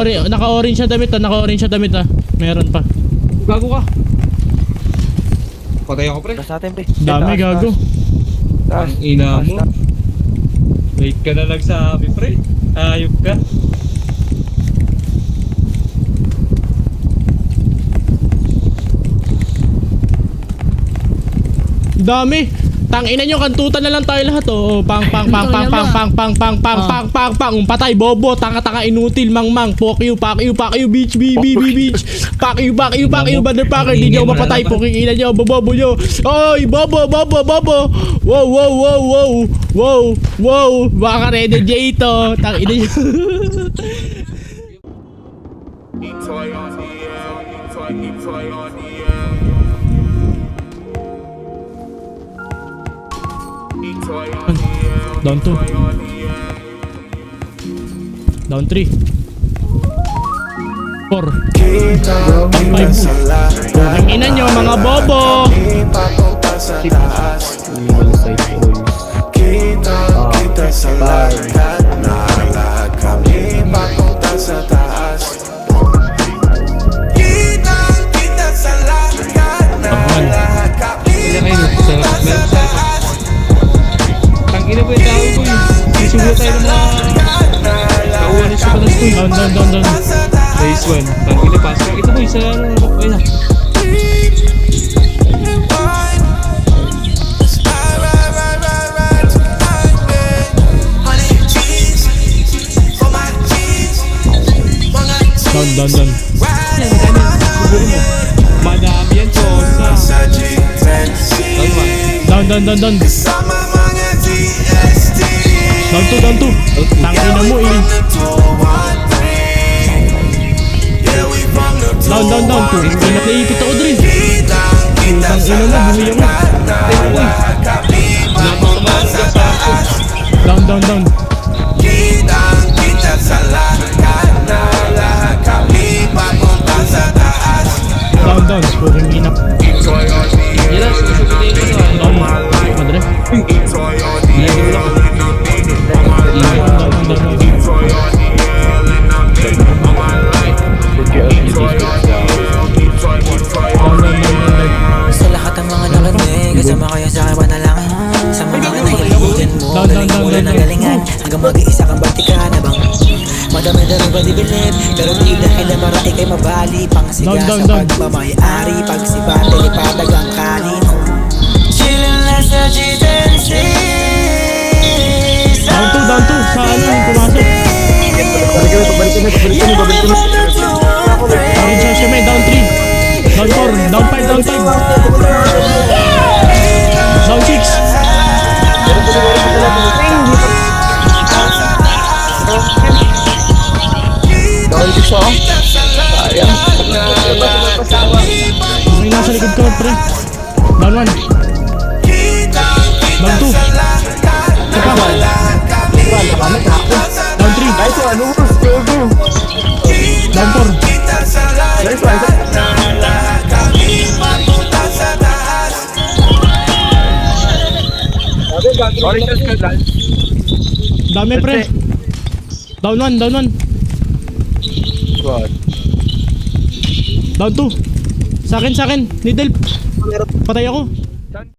Naka-orange siya damit ah, naka-orange siya damit ah. Meron pa. Gago ka. Patay ako pre. Taas natin, pre. Dami gago. Taas. Ang ina mo. Wait ka na lang sa amin pre. Ayop ka. Dami. Tangina nyo, kantutan na lang tayo lahat oh. Pang pang pang pang pang pang pang pang pang pang pang pang. Patay bobo, tanga-tanga inutil mang fuck you bitch bitch. Fuck you motherfucker. Di nyo mapatay puking ina nyo, bobo nyo. Oy, bobo. Wow. Baka ready J to. Tangina nyo. Down 2. Down 3. 4. 5. Ang ina nyo mga bobo. Kita sa lahat na lahat kami papunta sa taas. Kita sa lahat na lahat kami papunta sa taas. Tangina po yung tao ko yun. Sisubo tayo ng mga kauwan sa patas ko yun. Down. Phase 1. Tangina pasok. Ito boy sa ano. Ayun na. Down. Madami yan po. Down. Down 2. Tangina mo eh. Down. Naipit ako drin. Tangina mo, bumili ako. Down. Kita sa lahat na lahat kami papunta sa taas. Down. Puking ina. Yan lang. Susubutin ko na. Down. Madre. Sa lahat ng mga nakinig, kasama kayo sa aking panalangin. Sa mga nahiligan mo, galing mo na nagalingan. Hanggang mag-iisa kang bantikan habang madami-dami ba di bilib. Pero di dahil na para ikay mabali. Pangsiga sa pagmamayari, pagsibate, lipadag ang kanin. Chillin' lang sa GTNC. Down 2. Sa ano yung pumasok? Orange siya may down 3. Down 4. Down 5. Down 6. May nasa likod ko pre. Down 1. Down 2. Teka. Down 3. Down 4. Dami pre. Down 1. Down 2. Sa akin. Needle. Patay ako.